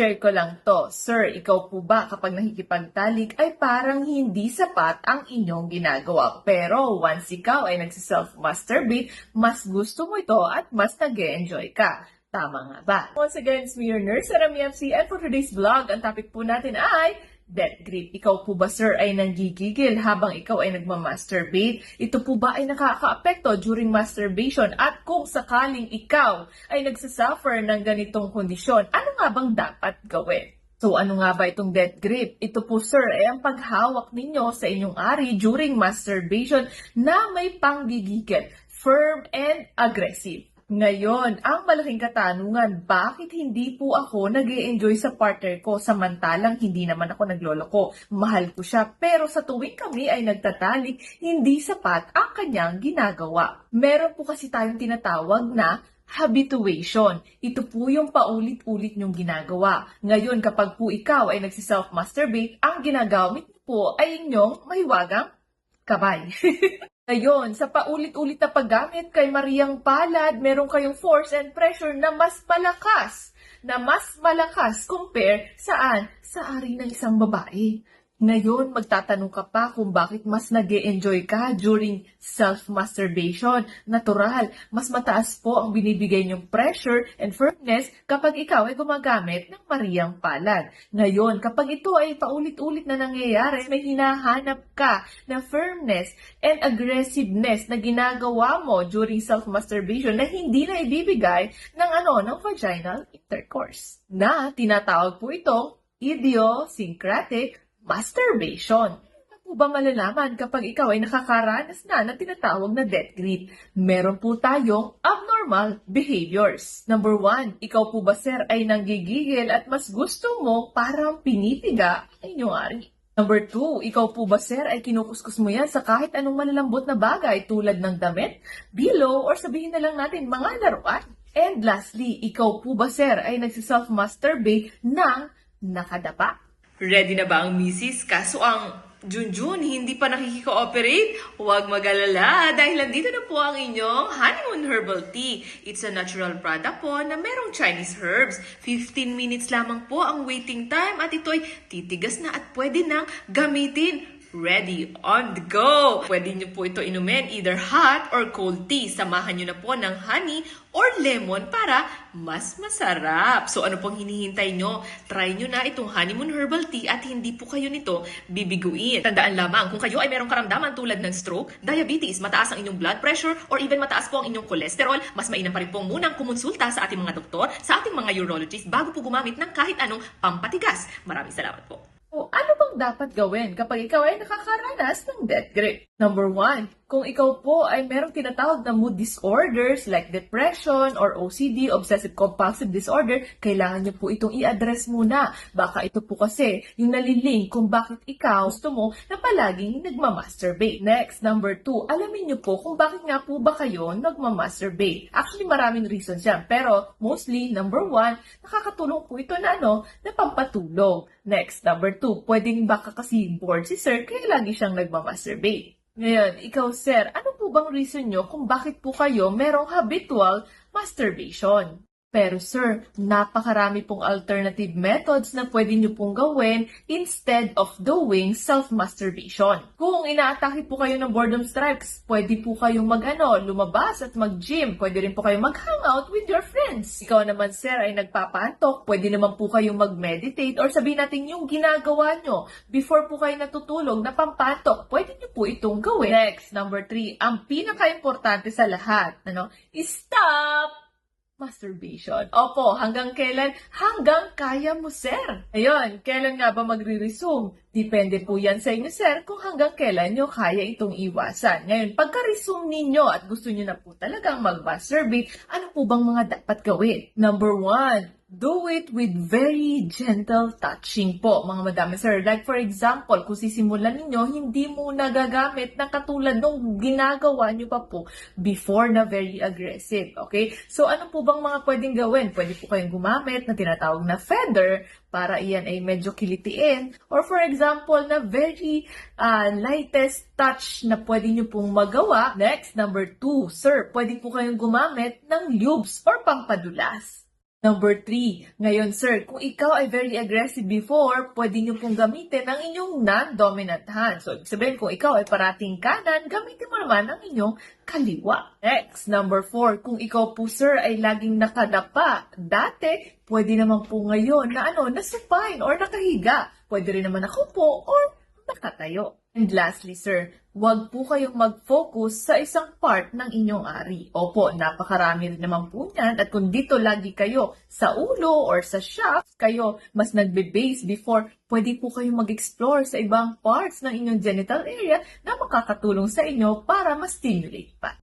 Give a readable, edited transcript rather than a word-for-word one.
Share ko lang to. Sir, ikaw po ba kapag nakikipagtalik ay parang hindi sapat ang inyong ginagawa? Pero once ikaw ay nagsiself-masturbate, mas gusto mo ito at mas nag-e-enjoy ka. Tama nga ba? Once again, it's me, your nurse, Sarah MC, and for today's vlog, ang topic po natin ay death grip. Ikaw po ba, sir, ay nanggigigil habang ikaw ay nagmamasturbate? Ito po ba ay nakaka-apekto during masturbation? At kung sakaling ikaw ay nagsasuffer ng ganitong kondisyon, ano nga bang dapat gawin? So ano nga ba itong death grip? Ito po, sir, ay ang paghawak ninyo sa inyong ari during masturbation na may panggigigil, firm and aggressive. Ngayon, ang malaking katanungan, bakit hindi po ako nag-e-enjoy sa partner ko samantalang hindi naman ako nagloloko? Mahal ko siya, pero sa tuwing kami ay nagtatalik, hindi sapat ang kanyang ginagawa. Meron po kasi tayong tinatawag na habituation. Ito po yung paulit-ulit nyong ginagawa. Ngayon, kapag po ikaw ay nagsiself-masturbate, ang ginagamit niyo po ay inyong mahiwagang kamay. Ngayon, sa paulit-ulit na paggamit kay Mariang Palad, meron kayong force and pressure na mas malakas compare saan? Sa ari ng isang babae. Ngayon, magtatanong ka pa kung bakit mas nag-e-enjoy ka during self-masturbation. Natural, mas mataas po ang binibigay niyong pressure and firmness kapag ikaw ay gumagamit ng Mariang Palad. Ngayon, kapag ito ay paulit-ulit na nangyayari, may hinahanap ka na firmness and aggressiveness na ginagawa mo during self-masturbation na hindi na ibibigay ng vaginal intercourse. Na tinatawag po itong idiosyncratic masturbation. Ano po ba malalaman kapag ikaw ay nakakaranas na tinatawag na death grip? Meron po tayong abnormal behaviors. Number 1, ikaw po ba, sir, ay nanggigigil at mas gusto mo parang pinipiga ang inyong ari? Number 2, ikaw po ba, sir, ay kinukuskus mo yan sa kahit anong malalambot na bagay tulad ng damit, bilog, or sabihin na lang natin mga laruan? And lastly, ikaw po ba, sir, ay nagsiself-masturbate ng nakadapa? Ready na ba ang misis? Kaso ang Junjun hindi pa nakikiko-operate? Huwag mag-alala dahil nandito na po ang inyong Honeymoon Herbal Tea. It's a natural product po na merong Chinese herbs. 15 minutes lamang po ang waiting time at ito'y titigas na at pwede nang gamitin. Ready, on the go! Pwede nyo po ito inumin either hot or cold tea. Samahan nyo na po ng honey or lemon para mas masarap. So ano pong hinihintay nyo? Try nyo na itong Honeymoon Herbal Tea at hindi po kayo nito bibiguin. Tandaan lamang, kung kayo ay merong karamdaman tulad ng stroke, diabetes, mataas ang inyong blood pressure, or even mataas po ang inyong cholesterol, mas mainam pa rin pong munang kumonsulta sa ating mga doktor, sa ating mga urologist bago po gumamit ng kahit anong pampatigas. Maraming salamat po. O ano bang dapat gawin kapag ikaw ay nakakaranas ng death grip? Number 1, kung ikaw po ay merong tinatawag na mood disorders like depression or OCD, obsessive-compulsive disorder, kailangan niyo po itong i-address muna. Baka ito po kasi yung nalilink kung bakit ikaw gusto mo na palaging nagmamasturbate. Next, number 2, alamin niyo po kung bakit nga po ba kayo nagmamasturbate. Actually, maraming reasons yan. Pero mostly, number 1, nakakatulong po ito na pampatulog. Next, number 2, pwedeng baka kasi bored si sir kaya lagi siyang nagmamasturbate. Ngayon, ikaw, sir, ano po bang reason nyo kung bakit po kayo merong habitual masturbation? Pero sir, napakarami pong alternative methods na pwede nyo pong gawin instead of doing self-masturbation. Kung inaatake po kayo ng boredom strikes, pwede po kayong lumabas at mag-gym. Pwede rin po kayong mag-hangout with your friends. Ikaw naman, sir, ay nagpapaantok. Pwede naman po kayong mag-meditate or sabihin natin yung ginagawa nyo before po kayo natutulog na pampaantok. Pwede nyo po itong gawin. Next, number 3, ang pinaka-importante sa lahat, stop masturbation. Opo, hanggang kailan? Hanggang kaya mo, sir. Ayun, kailan nga ba magre-resume? Depende po yan sa inyo, sir, kung hanggang kailan nyo kaya itong iwasan. Ngayon, pagka-resume ninyo at gusto nyo na po talagang mag-masturbate, ano po bang mga dapat gawin? Number 1, do it with very gentle touching po, mga madami, sir. Like for example, kung sisimulan ninyo, hindi mo nagagamit na katulad nung ginagawa nyo pa po before na very aggressive. Okay? So, ano po bang mga pwedeng gawin? Pwede po kayong gumamit na tinatawag na feather para iyan ay medyo kilitiin. Or for example, na very lightest touch na pwede nyo pong magawa. Next, number 2, sir, pwede po kayong gumamit ng lubes or pampadulas. Number 3, ngayon sir, kung ikaw ay very aggressive before, pwede niyo pong gamitin ang inyong non-dominant hand. So, ibig sabihin, kung ikaw ay parating kanan, gamitin mo naman ang inyong kaliwa. Next, number 4, kung ikaw po sir ay laging nakadapa, dati, pwede naman po ngayon na nasupine or nakahiga. Pwede rin naman nakaupo or nakatayo. And lastly, sir, huwag po kayong mag-focus sa isang part ng inyong ari. Opo, napakarami rin naman po niyan. At kung dito lagi kayo sa ulo or sa shaft, kayo mas nagbe-base before, pwede po kayong mag-explore sa ibang parts ng inyong genital area na makakatulong sa inyo para ma-stimulate pa.